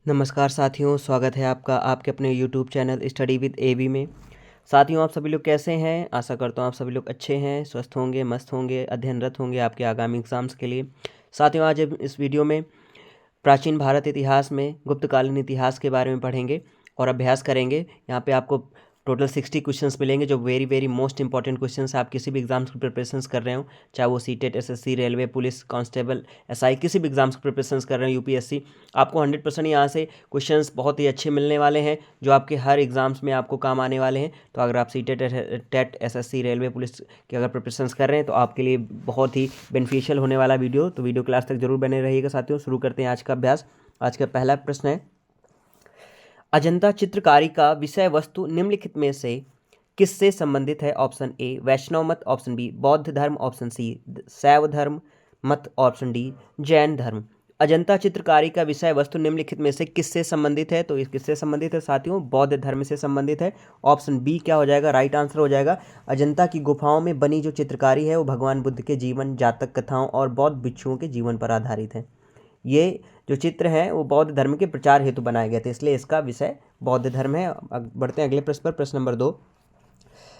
नमस्कार साथियों, स्वागत है आपका आपके अपने YouTube channel study with AB में। साथियों, आप सभी लोग कैसे हैं? आशा करता हूँ आप सभी लोग अच्छे हैं, स्वस्थ होंगे, मस्त होंगे, अध्ययनरत होंगे आपके आगामी एग्जाम्स के लिए। साथियों, आज इस वीडियो में प्राचीन भारत इतिहास में गुप्तकालीन इतिहास के बारे में पढ़ेंगे और अभ्यास करेंगे। यहाँ पे आपको टोटल 60 क्वेश्चंस मिलेंगे जो very very most important questions आप किसी भी एग्जाम्स की प्रिपरेशंस कर रहे हो, चाहे वो CTET, SSC, railway, police constable, SI, किसी भी एग्जाम्स की प्रिपरेशंस कर रहे हैं, यूपीएससी, आपको 100% यहाँ से क्वेश्चंस बहुत ही अच्छे मिलने वाले हैं जो आपके हर एग्जाम्स में आपको काम आने वाले हैं। तो अगर आप CTET, TET, SSC, railway, police की अगर प्रिपरेशंस कर रहे हैं तो आपके लिए बहुत ही बेनिफिशियल होने वाला वीडियो, तो वीडियो क्लास तक जरूर बने रहिएगा। साथियों, शुरू करते हैं आज का अभ्यास। आज का पहला प्रश्न है, अजंता चित्रकारी का विषय वस्तु निम्नलिखित में से किससे संबंधित है? ऑप्शन ए वैष्णव मत, ऑप्शन बी बौद्ध धर्म, ऑप्शन सी शैव धर्म मत, ऑप्शन डी जैन धर्म। अजंता चित्रकारी का विषय वस्तु निम्नलिखित में से किससे संबंधित है? तो इस किससे संबंधित है साथियों? बौद्ध धर्म से संबंधित है। ऑप्शन बी क्या हो जाएगा? राइट आंसर हो जाएगा। अजंता की गुफाओं में बनी जो चित्रकारी है वो भगवान बुद्ध के जीवन, जातक कथाओं और बौद्ध भिक्षुओं के जीवन पर आधारित है। ये जो चित्र हैं वो बौद्ध धर्म के प्रचार हेतु बनाए गए थे, इसलिए इसका विषय बौद्ध धर्म है। बढ़ते हैं अगले प्रश्न पर। प्रश्न नंबर 2,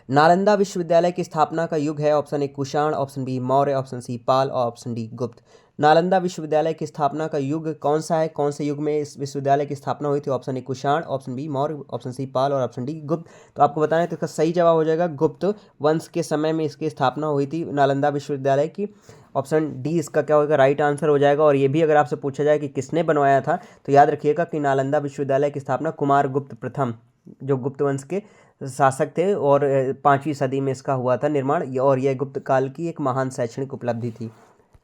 नालंदा विश्वविद्यालय की स्थापना का युग है? Option A Kushan, option B Maurya, option C Pala और ऑप्शन डी गुप्त। नालंदा विश्वविद्यालय की स्थापना का युग कौन सा है? कौन से युग में इस विश्वविद्यालय की स्थापना हुई थी? Option A Kushan, option B Maurya, option C Pala और ऑप्शन डी गुप्त। तो आपको बताना है, तो इसका सही जवाब हो जाएगा गुप्त वंश के समय में इसकी स्थापना हुई थी नालंदा विश्वविद्यालय की। ऑप्शन डी इसका क्या होगा? राइट आंसर हो जाएगा। और ये भी अगर आपसे पूछा जाए कि किसने बनवाया था, तो याद रखिएगा कि नालंदा विश्वविद्यालय की स्थापना कुमार गुप्त प्रथम, जो गुप्त वंश के शासक थे, और 5वीं सदी में इसका हुआ था निर्माण, और यह गुप्त काल की एक महान शैक्षणिक उपलब्धि थी।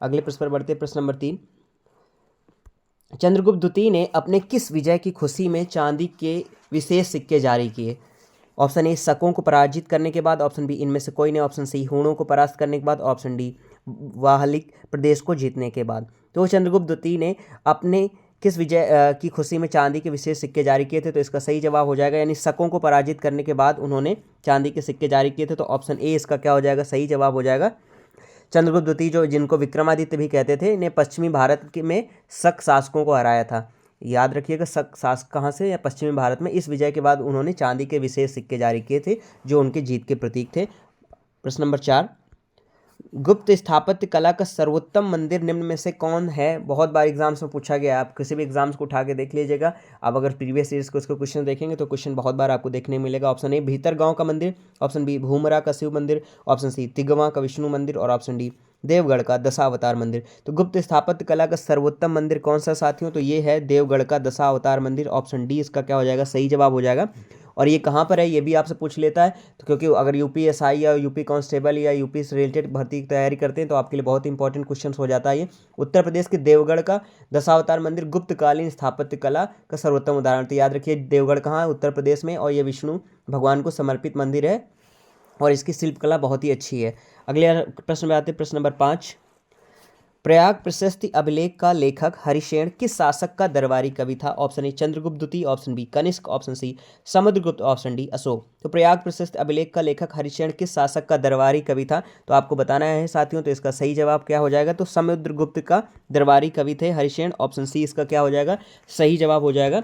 अगले प्रश्न पर बढ़ते। प्रश्न नंबर 3, चंद्रगुप्त द्वितीय ने अपने किस विजय की खुशी में चांदी के विशेष सिक्के जारी किए? ऑप्शन ए शकों को पराजित करने के बाद, ऑप्शन बी इनमें से कोई नहीं, ऑप्शन सी हूणों को परास्त करने के बाद, ऑप्शन डी वाहलिक प्रदेश को जीतने के बाद। तो चंद्रगुप्त द्वितीय ने अपने किस विजय की खुशी में चांदी के विशेष सिक्के जारी किए थे? तो इसका सही जवाब हो जाएगा, यानी शकों को पराजित करने के बाद उन्होंने चांदी के सिक्के जारी किए थे। तो ऑप्शन ए इसका क्या हो जाएगा? सही जवाब हो जाएगा। चंद्रगुप्त द्वितीय जो जिनको विक्रमादित्य भी कहते थे, इन्हें पश्चिमी भारत में शक शासकों को हराया था। याद रखिएगा, शक शासक कहाँ से? या पश्चिमी भारत में। इस विजय के बाद उन्होंने चांदी के विशेष सिक्के जारी किए थे जो उनके जीत के प्रतीक थे। प्रश्न नंबर 4, गुप्त स्थापत्य कला का सर्वोत्तम मंदिर निम्न में से कौन है? बहुत बार एग्जाम्स में पूछा गया है, आप किसी भी एग्जाम्स को उठा के देख लीजिएगा। आप अगर प्रीवियस ईयर्स को इसको क्वेश्चन देखेंगे तो क्वेश्चन बहुत बार आपको देखने मिलेगा। ऑप्शन ए भीतर गांव का मंदिर, ऑप्शन बी भूमरा का शिव मंदिर, ऑप्शन सी तिगवा का विष्णु मंदिर और ऑप्शन डी देवगढ़ का दशावतार मंदिर। तो गुप्त स्थापत्य कला का सर्वोत्तम मंदिर कौन सा साथियों? तो ये है देवगढ़ का दशावतार मंदिर। ऑप्शन डी इसका क्या हो जाएगा? सही जवाब हो जाएगा। और ये कहाँ पर है ये भी आपसे पूछ लेता है, तो क्योंकि अगर यूपीएसआई या यूपी कांस्टेबल या यूपी से रिलेटेड भर्ती की तैयारी करते हैं तो आपके लिए बहुत इंपॉर्टेंट क्वेश्चन हो जाता है। ये उत्तर प्रदेश के देवगढ़ का दशावतार मंदिर गुप्तकालीन स्थापत्य कला का सर्वोत्तम उदाहरण। तो याद रखिए, देवगढ़ कहाँ है? उत्तर प्रदेश में, और ये विष्णु भगवान को समर्पित मंदिर है और इसकी शिल्पकला बहुत ही अच्छी है। अगले प्रश्न में आते हैं। प्रश्न नंबर 5, प्रयाग प्रशस्ति अभिलेख का लेखक हरिशेन किस शासक का दरबारी कवि था? ऑप्शन ए चंद्रगुप्त द्वितीय, option B Kanishka, option C Samudragupta, option D Ashoka. तो प्रयाग प्रशस्ति अभिलेख का लेखक हरिशेन किस शासक का दरबारी कवि था? तो आपको बताना है साथियों, तो इसका सही जवाब क्या हो जाएगा? तो समुद्रगुप्त का दरबारी कवि थे हरिशेन। ऑप्शन सी इसका क्या हो जाएगा? सही जवाब हो जाएगा।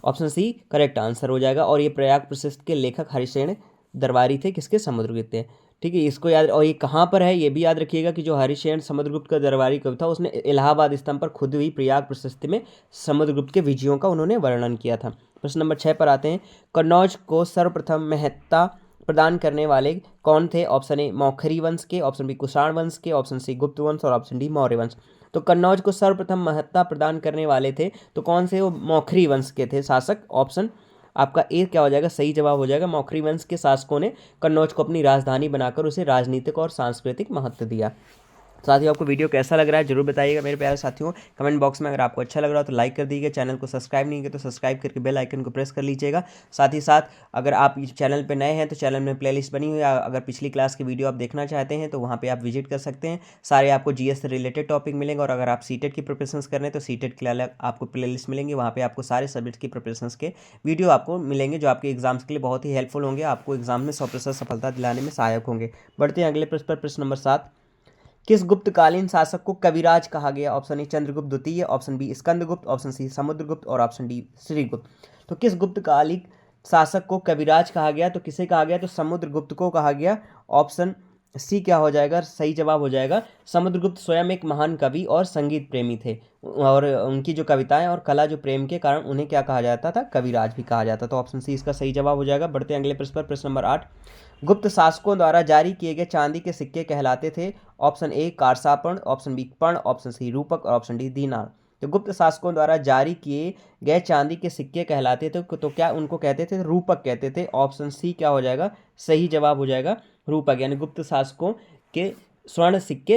ऑप्शन सी करेक्ट आंसर हो जाएगा। और ये प्रयाग प्रशस्ति के लेखक हरिशेन दरबारी थे किसके? समुद्रगुप्त थे। ठीक है, इसको याद। और ये कहाँ पर है ये भी याद रखिएगा कि जो हरिशेन समुद्रगुप्त का दरबारी कवि था उसने इलाहाबाद स्तंभ पर खुद हुई प्रयाग प्रशस्ति में समुद्रगुप्त के विजयों का उन्होंने वर्णन किया था। प्रश्न नंबर 6 पर आते हैं। कन्नौज को सर्वप्रथम महत्ता प्रदान करने वाले कौन थे? ऑप्शन ए मौखरी वंश के, ऑप्शन बी कुषाण वंश के, ऑप्शन सी गुप्त वंश और ऑप्शन डी मौर्य वंश। तो कन्नौज को सर्वप्रथम महत्ता प्रदान करने वाले थे तो कौन से? वो मौखरी वंश के थे शासक। ऑप्शन आपका ए क्या हो जाएगा? सही जवाब हो जाएगा। मौखरी वंश के शासकों ने कन्नौज को अपनी राजधानी बनाकर उसे राजनीतिक और सांस्कृतिक महत्व दिया। साथियों, आपको वीडियो कैसा लग रहा है जरूर बताइएगा मेरे प्यारे साथियों कमेंट बॉक्स में। अगर आपको अच्छा लग रहा हो तो लाइक कर दीजिएगा, चैनल को सब्सक्राइब नहीं किया तो सब्सक्राइब करके बेल आइकन को प्रेस कर लीजिएगा। साथ ही साथ अगर आप इस चैनल पर नए हैं तो चैनल में प्लेलिस्ट बनी हुई है, अगर पिछली क्लास की वीडियो आप देखना चाहते हैं तो वहाँ पर आप विजिट कर सकते हैं। सारे आपको जीएस से रिलेटेड टॉपिक मिलेंगे। और अगर आप सीटेट की प्रिपरेशन कर रहे हैं तो सीटेट के लिए अलग आपको प्लेलिस्ट मिलेंगी, वहाँ पर आपको सारे सब्जेक्ट की प्रिपरेशन के वीडियो आपको मिलेंगे जो आपके एग्जाम्स के लिए बहुत ही हेल्पफुल होंगे, आपको एग्जाम में 100% सफलता दिलाने में सहायक होंगे। बढ़ते हैं अगले प्रश्न पर। प्रश्न नंबर 7, किस गुप्तकालीन शासक को कविराज कहा गया? ऑप्शन ए चंद्रगुप्त द्वितीय, option B Skandagupta, option C Samudragupta और ऑप्शन डी श्रीगुप्त। तो किस गुप्तकालिक शासक को कविराज कहा गया? तो किसे कहा गया? तो समुद्रगुप्त को कहा गया। ऑप्शन सी क्या हो जाएगा? सही जवाब हो जाएगा। समुद्रगुप्त स्वयं एक महान कवि और संगीत प्रेमी थे और उनकी जो कविताएं और कला जो प्रेम के कारण उन्हें क्या कहा जाता था? कविराज भी कहा जाता। तो ऑप्शन सी इसका सही जवाब हो जाएगा। बढ़ते हैं अगले प्रश्न पर। प्रश्न नंबर 8, गुप्त शासकों द्वारा जारी किए गए चांदी के सिक्के कहलाते थे? ऑप्शन ए कारसापण, ऑप्शन बी पर्ण, ऑप्शन सी रूपक और ऑप्शन डी दीनार। तो गुप्त शासकों द्वारा जारी किए गए चांदी के सिक्के कहलाते थे तो क्या उनको कहते थे? रूपक कहते थे। ऑप्शन सी क्या हो जाएगा? सही जवाब हो जाएगा रूपक। यानी गुप्त शासकों के स्वर्ण सिक्के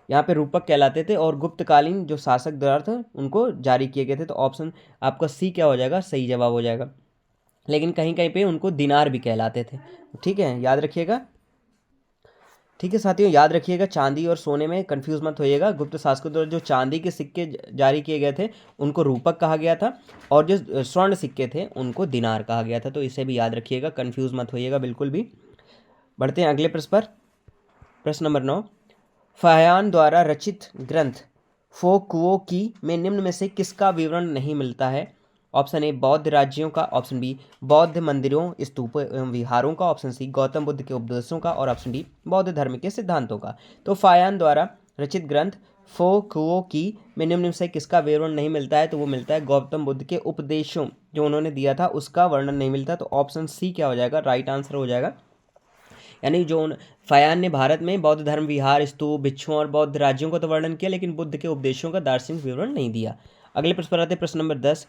यहाँ पे रूपक कहलाते थे और गुप्तकालीन जो शासक द्वारा थे उनको जारी किए गए थे। तो ऑप्शन आपका सी क्या हो जाएगा? सही जवाब हो जाएगा। लेकिन कहीं कहीं पे उनको दिनार भी कहलाते थे। ठीक है, याद रखिएगा। ठीक है साथियों, याद रखिएगा, चांदी और सोने में कंफ्यूज मत होइएगा। गुप्त शासकों द्वारा जो चांदी के सिक्के जारी किए गए थे उनको रूपक कहा गया था और जो स्वर्ण सिक्के थे उनको दिनार कहा गया था। तो इसे भी याद रखिएगा, कंफ्यूज मत होइएगा बिल्कुल भी। बढ़ते हैं अगले प्रश्न पर। प्रश्न नंबर 9, फाह्यान द्वारा रचित ग्रंथ फोकुओकी में निम्न में से किसका विवरण नहीं मिलता है? ऑप्शन ए बौद्ध राज्यों का, ऑप्शन बी बौद्ध मंदिरों स्तूपों एवं विहारों का, ऑप्शन सी गौतम बुद्ध के उपदेशों का और ऑप्शन डी बौद्ध धर्म के सिद्धांतों का। तो फाह्यान द्वारा रचित ग्रंथ फोकुओकी में निम्न में से किसका विवरण नहीं मिलता है? तो वो मिलता है गौतम बुद्ध के उपदेशों जो उन्होंने दिया था उसका वर्णन नहीं मिलता। तो ऑप्शन सी क्या हो जाएगा? राइट आंसर हो जाएगा। यानी जो फाह्यान ने भारत में बौद्ध धर्म, विहार, स्तूप, भिक्षुओं और बौद्ध राज्यों का तो वर्णन किया लेकिन बुद्ध के उपदेशों का दार्शनिक विवरण नहीं दिया। अगले प्रश्न पर आते हैं। प्रश्न नंबर 10,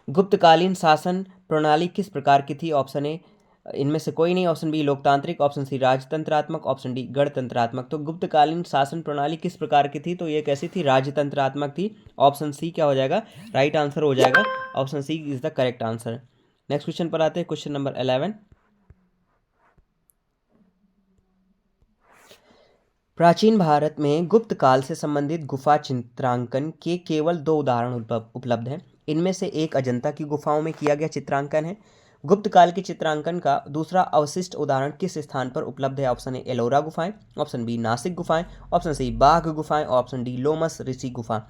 गुप्तकालीन शासन प्रणाली किस प्रकार की थी? ऑप्शन ए इनमें से कोई नहीं, ऑप्शन बी लोकतांत्रिक, ऑप्शन सी राजतंत्रात्मक, ऑप्शन डी गणतंत्रात्मक। तो गुप्तकालीन शासन प्रणाली किस प्रकार की थी? तो ये कैसी थी? राजतंत्रात्मक थी। ऑप्शन सी क्या हो जाएगा? राइट आंसर हो जाएगा। Option C is the correct answer. Next question पर आते हैं। क्वेश्चन नंबर 11, प्राचीन भारत में गुप्त काल से संबंधित गुफा चित्रांकन के केवल 2 उदाहरण उपलब्ध हैं। इनमें से एक अजंता की गुफाओं में किया गया चित्रांकन है। गुप्त काल के चित्रांकन का दूसरा अवशिष्ट उदाहरण किस स्थान पर उपलब्ध है? ऑप्शन ए एलोरा गुफाएं, ऑप्शन बी नासिक गुफाएं, ऑप्शन सी बाघ गुफाएं और ऑप्शन डी लोमस ऋषि गुफा।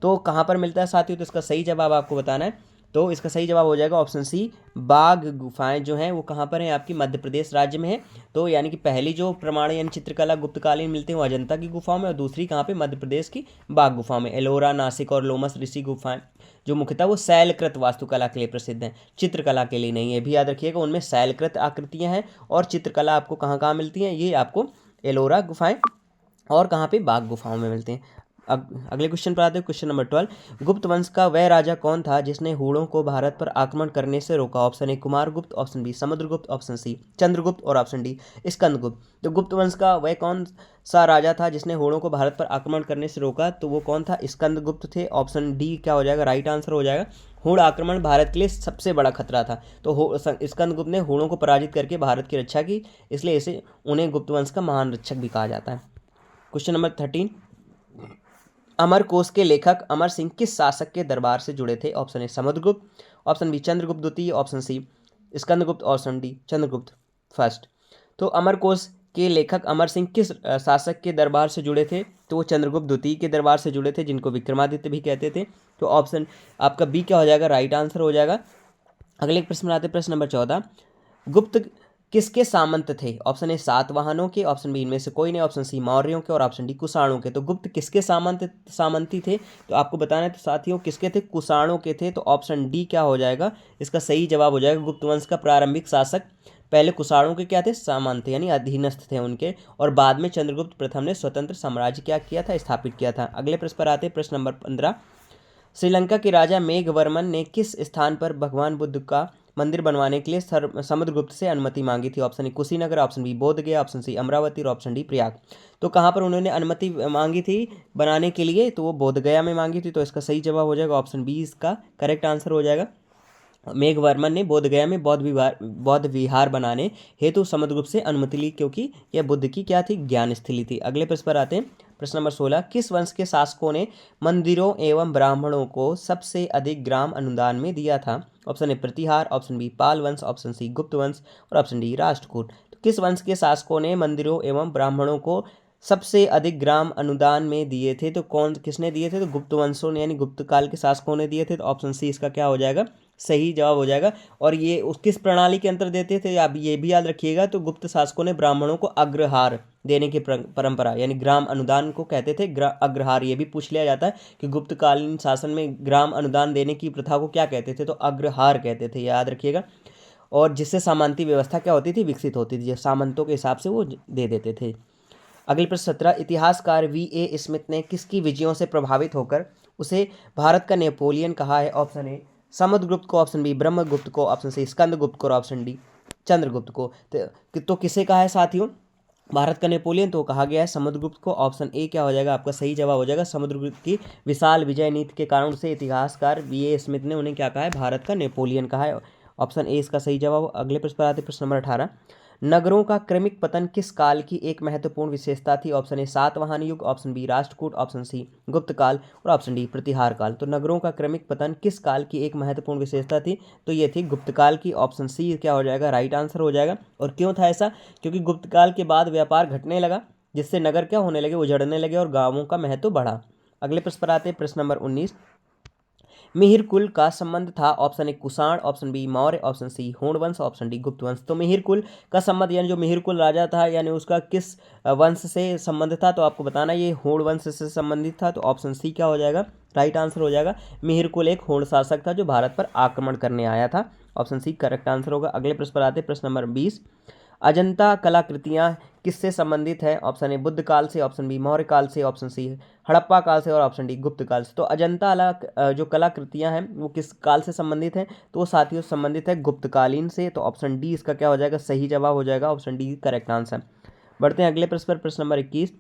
तो कहाँ पर मिलता है साथियों? तो इसका सही जवाब आपको बताना है। तो इसका सही जवाब हो जाएगा ऑप्शन सी बाघ गुफाएं जो हैं वो कहाँ पर हैं? आपकी मध्य प्रदेश राज्य में है। तो यानी कि पहली जो प्रमाण यानी चित्रकला गुप्तकालीन मिलते हैं वो अजंता की गुफाओं में और दूसरी कहाँ पे? मध्य प्रदेश की बाघ गुफाओं में। एलोरा, नासिक और लोमस ऋषि गुफाएं जो मुख्यतः वो शैलकृत वास्तुकला के लिए प्रसिद्ध हैं, चित्रकला के लिए नहीं है। भी याद रखिएगा, उनमें शैलकृत आकृतियां हैं और चित्रकला आपको कहाँ कहाँ मिलती हैं? ये आपको एलोरा गुफाएं और कहाँ पे? बाघ गुफाओं में मिलते हैं। अब अगले क्वेश्चन पर आते हैं। क्वेश्चन नंबर 12, गुप्त वंश का वह राजा कौन था जिसने हूणों को भारत पर आक्रमण करने से रोका? Option A Kumaragupta, option B Samudragupta, option C Chandragupta और ऑप्शन डी स्कंदगुप्त। तो गुप्त वंश का वह कौन सा राजा था जिसने हूणों को भारत पर आक्रमण करने से रोका? तो वो कौन था? स्कंदगुप्त थे। ऑप्शन डी क्या हो जाएगा? राइट आंसर हो जाएगा। हूण आक्रमण भारत के लिए सबसे बड़ा खतरा था तो स्कंदगुप्त ने हूणों को पराजित करके भारत की रक्षा की, इसलिए इसे उन्हें गुप्त वंश का महान रक्षक भी कहा जाता है। क्वेश्चन नंबर 13, अमरकोश के लेखक अमर सिंह किस शासक के दरबार से जुड़े थे? Option A Samudragupta, option B Chandragupta द्वितीय, option C Skandagupta, option D Chandragupta first. तो अमरकोश के लेखक अमर सिंह किस शासक के दरबार से जुड़े थे? तो वो चंद्रगुप्त द्वितीय के दरबार से जुड़े थे जिनको विक्रमादित्य भी कहते थे। तो ऑप्शन आपका बी क्या हो जाएगा? राइट आंसर हो जाएगा। अगले प्रश्न आते प्रश्न नंबर 14, गुप्त किसके सामंत थे? ऑप्शन ए सातवाहनों के, ऑप्शन बी इनमें से कोई नहीं, ऑप्शन सी मौर्यों के और ऑप्शन डी कुषाणों के। तो गुप्त किसके सामंती थे? तो आपको बताना है तो साथियों किसके थे? कुषाणों के थे। तो ऑप्शन डी क्या हो जाएगा? इसका सही जवाब हो जाएगा। गुप्त वंश का प्रारंभिक शासक पहले कुषाणों के क्या थे? सामंत यानी अधीनस्थ थे उनके, और बाद में चंद्रगुप्त प्रथम ने स्वतंत्र साम्राज्य क्या किया था? स्थापित किया था। अगले प्रश्न पर आते प्रश्न नंबर 15, श्रीलंका के राजा मेघवर्मन ने किस स्थान पर भगवान बुद्ध का मंदिर बनवाने के लिए समुद्रगुप्त से अनुमति मांगी थी? Option A Kushinagar, option B Bodh Gaya, option C Amravati और ऑप्शन डी प्रयाग। तो कहाँ पर उन्होंने अनुमति मांगी थी बनाने के लिए? तो वो बोध गया में मांगी थी। तो इसका सही जवाब हो जाएगा ऑप्शन बी इसका करेक्ट आंसर हो जाएगा। मेघवर्मन ने बोध गया में बौद्ध विहार बनाने हेतु समुद्रगुप्त से अनुमति ली क्योंकि यह बुद्ध की क्या थी? ज्ञान स्थली थी। अगले प्रश्न पर आते हैं। प्रश्न नंबर 16, किस वंश के शासकों ने मंदिरों एवं ब्राह्मणों को सबसे अधिक ग्राम अनुदान में दिया था? Option A Pratihara, option B Pala वंश, ऑप्शन सी गुप्त वंश और ऑप्शन डी राष्ट्रकूट। तो किस वंश के शासकों ने मंदिरों एवं ब्राह्मणों को सबसे अधिक ग्राम अनुदान में दिए थे? तो किसने दिए थे? तो गुप्त वंशों ने यानी गुप्त काल के शासकों ने दिए थे। तो ऑप्शन सी इसका क्या हो जाएगा? सही जवाब हो जाएगा। और ये उस किस प्रणाली के अंतर देते थे आप ये भी याद रखिएगा। तो गुप्त शासकों ने ब्राह्मणों को अग्रहार देने की परंपरा यानी ग्राम अनुदान को कहते थे अग्रहार। ये भी पूछ लिया जाता है कि गुप्तकालीन शासन में ग्राम अनुदान देने की प्रथा को क्या कहते थे? तो अग्रहार कहते थे, याद रखिएगा। और जिससे सामंती व्यवस्था क्या होती थी? विकसित होती थी। सामंतों के हिसाब से वो दे देते थे। अगली प्रश्न 17, इतिहासकार V.A. स्मिथ ने किसकी विजयों से प्रभावित होकर उसे भारत का नेपोलियन कहा है? ऑप्शन ए समुद्रगुप्त को, ऑप्शन बी ब्रह्मगुप्त को, ऑप्शन सी स्कंदगुप्त को और ऑप्शन डी चंद्रगुप्त को। तो किसे कहा है साथियों भारत का नेपोलियन? तो कहा गया है समुद्रगुप्त को। ऑप्शन ए क्या हो जाएगा आपका सही जवाब हो जाएगा। समुद्रगुप्त की विशाल विजय नीति के कारण से इतिहासकार V.A. स्मिथ ने उन्हें क्या कहा है? भारत का नेपोलियन कहा है। ऑप्शन ए इसका सही जवाब। अगले प्रश्न पर आते प्रश्न नंबर 18, नगरों का क्रमिक पतन किस काल की एक महत्वपूर्ण विशेषता थी? ऑप्शन ए सातवाहन युग, option B Rashtrakuta, option C Gupta काल और ऑप्शन डी प्रतिहार काल। तो नगरों का क्रमिक पतन किस काल की एक महत्वपूर्ण विशेषता थी? तो ये थी गुप्त काल की। ऑप्शन सी क्या हो जाएगा? राइट आंसर हो जाएगा। और क्यों था ऐसा? क्योंकि गुप्त काल के बाद व्यापार घटने लगा, जिससे नगर क्या होने लगे? उजड़ने लगे और गाँवों का महत्व बढ़ा। अगले प्रश्न पर आते प्रश्न नंबर 19, मिहिर कुल का संबंध था? Option A Kushan, option B Maurya, option C होड़ वंश, ऑप्शन डी गुप्त वंश। तो मिहिर कुल का संबंध यानी जो मिहिर कुल राजा था यानी उसका किस वंश से संबंध था? तो आपको बताना ये होड़ वंश से संबंधित था। तो ऑप्शन सी क्या हो जाएगा? राइट आंसर हो जाएगा। मिहिर कुल एक होड़ शासक था जो भारत पर आक्रमण करने आया था। ऑप्शन सी करेक्ट आंसर होगा। अगले प्रश्न पर आते प्रश्न नंबर 20, अजंता कलाकृतियाँ किससे संबंधित है? ऑप्शन ए बुद्ध काल से, ऑप्शन बी मौर्य काल से, ऑप्शन सी हड़प्पा काल से और ऑप्शन डी गुप्त काल से। तो अजंता जो कलाकृतियाँ हैं वो किस काल से संबंधित हैं? तो वो साथियों संबंधित है गुप्तकालीन से। तो ऑप्शन डी इसका क्या हो जाएगा? सही जवाब हो जाएगा। Option D correct answer. बढ़ते हैं अगले प्रश्न पर प्रश्न नंबर 21,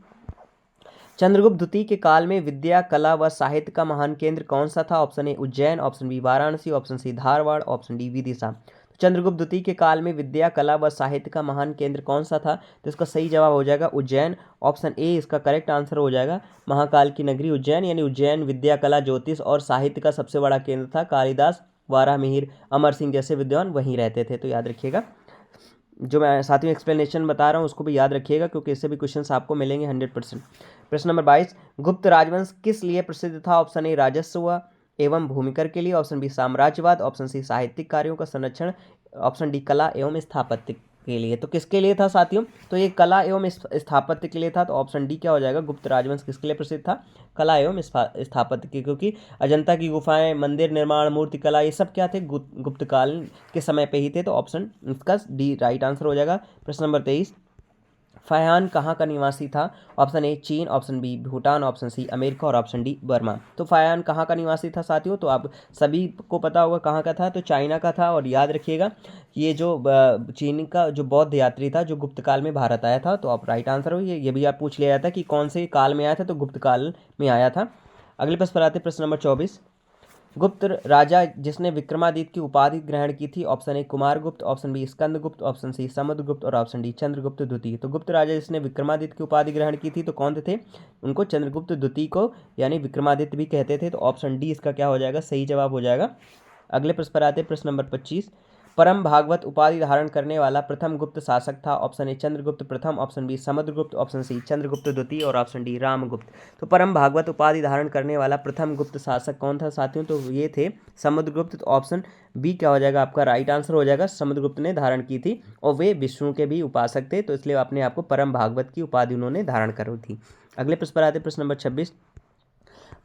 चंद्रगुप्त द्वितीय के काल में विद्या कला व साहित्य का महान केंद्र कौन सा था? Option A Ujjain, option B Varanasi, option C Dharwad, option D Vidisha. तो चंद्रगुप्त द्वितीय के काल में विद्या कला व साहित्य का महान केंद्र कौन सा था? तो इसका सही जवाब हो जाएगा उज्जैन। ऑप्शन ए इसका करेक्ट आंसर हो जाएगा। महाकाल की नगरी उज्जैन यानी उज्जैन विद्या कला ज्योतिष और साहित्य का सबसे बड़ा केंद्र था। कालिदास, वाराह मिहिर, अमर सिंह जैसे विद्वान वहीं रहते थे। तो याद रखिएगा, जो मैं साथ में एक्सप्लेनेशन बता रहा हूँ उसको भी याद रखिएगा क्योंकि इससे भी क्वेश्चंस आपको मिलेंगे 100%। प्रश्न नंबर 22, गुप्त राजवंश किस लिए प्रसिद्ध था? ऑप्शन ए राजस्व एवं भूमिकर के लिए, ऑप्शन बी साम्राज्यवाद, ऑप्शन सी साहित्यिक कार्यों का संरक्षण, ऑप्शन डी कला एवं स्थापत्य के लिए। तो किसके लिए था साथियों? तो ये कला एवं स्थापत्य के लिए था। तो ऑप्शन डी क्या हो जाएगा? गुप्त राजवंश किसके लिए प्रसिद्ध था? कला एवं स्थापत्य के, क्योंकि अजंता की गुफाएं, मंदिर निर्माण, मूर्ति कला ये सब क्या थे? गुप्त काल के समय पे ही थे। तो ऑप्शन इसका डी राइट आंसर हो जाएगा। प्रश्न नंबर 23, फायहान कहाँ का निवासी था? ऑप्शन ए चीन, option B Bhutan, option C America और ऑप्शन डी बर्मा। तो फायहान कहाँ का निवासी था साथियों? तो आप सभी को पता होगा कहाँ का था। तो चाइना का था। और याद रखिएगा ये जो चीन का जो बौद्ध यात्री था जो गुप्त काल में भारत आया था। तो आप राइट आंसर हो। ये भी आप पूछ लिया जाता कि कौन से काल में आया था? तो गुप्त काल में आया था। अगले प्रश्न पर आते प्रश्न नंबर 24, गुप्त राजा जिसने विक्रमादित्य की उपाधि ग्रहण की थी? Option A Kumaragupta, option B Skandagupta, option C Samudragupta और ऑप्शन डी चंद्रगुप्त द्वितीय। तो गुप्त राजा जिसने विक्रमादित्य की उपाधि ग्रहण की थी तो कौन थे? उनको चंद्रगुप्त द्वितीय को यानी विक्रमादित्य भी कहते थे। तो ऑप्शन डी इसका क्या हो जाएगा? सही जवाब हो जाएगा। अगले प्रश्न पर आते प्रश्न नंबर 25, परम भागवत उपाधि धारण करने वाला प्रथम गुप्त शासक था? ऑप्शन ए चंद्रगुप्त प्रथम, option B Samudragupta, option C Chandragupta द्वितीय और ऑप्शन डी रामगुप्त। तो परम भागवत उपाधि धारण करने वाला प्रथम गुप्त शासक कौन था साथियों? तो ये थे समुद्रगुप्त। तो ऑप्शन बी क्या हो जाएगा? आपका राइट आंसर हो जाएगा। समुद्रगुप्त ने धारण की थी और वे विष्णु के भी उपासक थे, तो इसलिए अपने आप को परम भागवत की उपाधि उन्होंने धारण करी थी। अगले प्रश्न पर आते प्रश्न नंबर 26,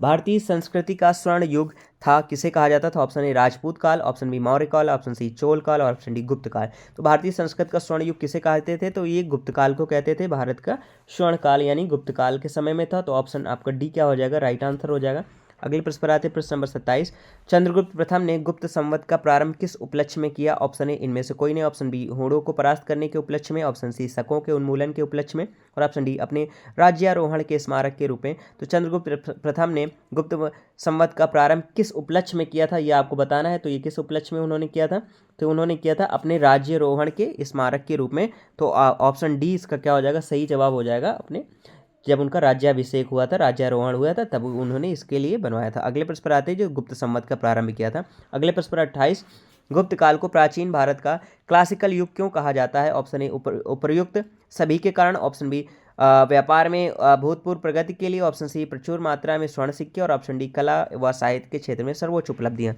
भारतीय संस्कृति का स्वर्ण युग था किसे कहा जाता था? ऑप्शन ए राजपूत काल, ऑप्शन बी मौर्य काल, ऑप्शन सी चोल काल और ऑप्शन डी गुप्त काल। तो भारतीय संस्कृति का स्वर्ण युग किसे कहते थे? तो ये गुप्त काल को कहते थे। भारत का स्वर्ण काल यानी गुप्त काल के समय में था। तो ऑप्शन आपका डी क्या हो जाएगा? राइट आंसर हो जाएगा। अगले प्रश्न पर आते प्रश्न नंबर 27, चंद्रगुप्त प्रथम ने गुप्त संवत का प्रारंभ किस उपलक्ष्य में किया? ऑप्शन ए इनमें से कोई नहीं, ऑप्शन बी होड़ों को परास्त करने के उपलक्ष्य में, ऑप्शन सी शकों के उन्मूलन के उपलक्ष्य में और ऑप्शन डी अपने राज्यारोहण के स्मारक के रूप में। तो चंद्रगुप्त प्रथम ने गुप्त संवत का प्रारंभ किस उपलक्ष्य में किया था ये आपको बताना है। तो ये किस उपलक्ष्य में उन्होंने किया था? तो उन्होंने किया था अपने राज्यारोहण के स्मारक के रूप में। तो ऑप्शन डी इसका क्या हो जाएगा? सही जवाब हो जाएगा। अपने जब उनका राज्याभिषेक हुआ था, राज्यारोहण हुआ था, तब उन्होंने इसके लिए बनवाया था। अगले प्रश्न पर आते हैं जो गुप्त संवत का प्रारंभ किया था। अगले प्रश्न पर 28, गुप्त काल को प्राचीन भारत का क्लासिकल युग क्यों कहा जाता है? ऑप्शन ए उपर्युक्त सभी के कारण, ऑप्शन बी व्यापार में अभूतपूर्व प्रगति के लिए, ऑप्शन सी प्रचुर मात्रा में स्वर्ण सिक्के और ऑप्शन डी कला व साहित्य के क्षेत्र में सर्वोच्च उपलब्धियां।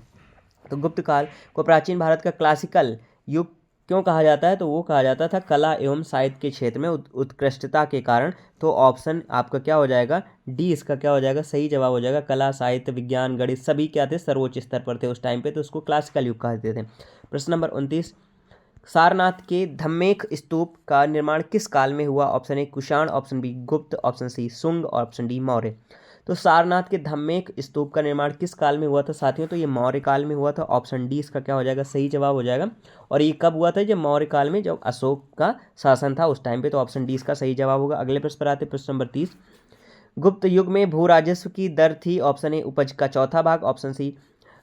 तो गुप्त काल को प्राचीन भारत का क्लासिकल युग क्यों कहा जाता है? तो वो कहा जाता था कला एवं साहित्य के क्षेत्र में उत्कृष्टता के कारण। तो ऑप्शन आपका क्या हो जाएगा? डी इसका क्या हो जाएगा? सही जवाब हो जाएगा। कला, साहित्य, विज्ञान, गणित सभी क्या थे? सर्वोच्च स्तर पर थे उस टाइम पे, तो उसको क्लासिकल युग कहते थे। प्रश्न नंबर 29, सारनाथ के धम्मेक स्तूप का निर्माण किस काल में हुआ? Option A Kushan, option B Gupta, option C Sunga और ऑप्शन डी मौर्य। तो सारनाथ के धम्मेक स्तूप का निर्माण किस काल में हुआ था साथियों? तो ये मौर्य काल में हुआ था। ऑप्शन डी इसका क्या हो जाएगा? सही जवाब हो जाएगा। और ये कब हुआ था? जब मौर्य काल में, जब अशोक का शासन था उस टाइम पे। तो ऑप्शन डी इसका सही जवाब होगा। अगले प्रश्न पर आते, प्रश्न नंबर 30, गुप्त युग में भू राजस्व की दर थी? ऑप्शन ए उपज का चौथा भाग,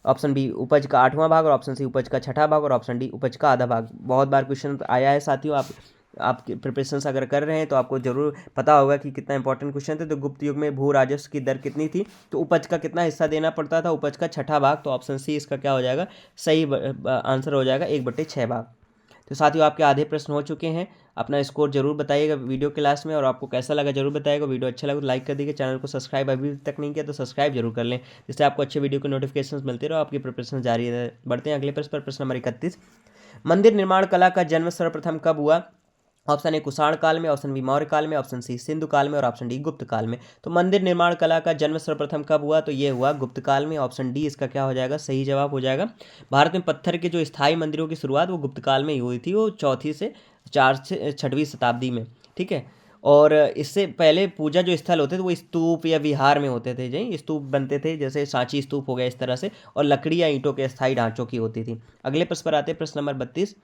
ऑप्शन बी उपज का आठवां भाग और ऑप्शन सी उपज का छठा भाग और ऑप्शन डी उपज का आधा भाग। बहुत बार क्वेश्चन आया है साथियों, आपके प्रिपरेशन अगर कर रहे हैं तो आपको जरूर पता होगा कि कितना इंपॉर्टेंट क्वेश्चन थे। तो गुप्त युग में भू राजस्व की दर कितनी थी? तो उपज का कितना हिस्सा देना पड़ता था? उपज का छठा भाग। तो ऑप्शन सी इसका क्या हो जाएगा? सही आंसर हो जाएगा 1/6 भाग। तो साथियों आपके आधे प्रश्न हो चुके हैं। अपना स्कोर जरूर बताइएगा वीडियो के लास्ट में, और आपको कैसा लगा जरूर बताइएगा। वीडियो अच्छा लगा तो लाइक कर दीजिए, चैनल को सब्सक्राइब अभी तक नहीं किया तो सब्सक्राइब जरूर कर लें, जिससे आपको अच्छे वीडियो के नोटिफिकेशंस मिलते रहो, आपकी प्रिपरेशन जारी रहे। बढ़ते हैं अगले प्रश्न पर, प्रश्न नंबर 31, मंदिर निर्माण कला का जन्म सर्वप्रथम कब हुआ? ऑप्शन ए कुषाण काल में, ऑप्शन बी मौर्य काल में, ऑप्शन सी सिंधु काल में और ऑप्शन डी गुप्त काल में। तो मंदिर निर्माण कला का जन्म सर्वप्रथम कब हुआ? तो ये हुआ गुप्त काल में। ऑप्शन डी इसका क्या हो जाएगा? सही जवाब हो जाएगा। भारत में पत्थर के जो स्थायी मंदिरों की शुरुआत वो गुप्त काल में ही हुई थी, वो 4वीं से 6वीं शताब्दी में। ठीक है। और इससे पहले पूजा जो स्थल होते थे वो स्तूप या विहार में होते थे। जी स्तूप बनते थे, जैसे सांची स्तूप हो गया इस तरह से, और लकड़ी या ईंटों के स्थायी ढांचों की होती थी। अगले प्रश्न पर आते हैं, प्रश्न नंबर 32,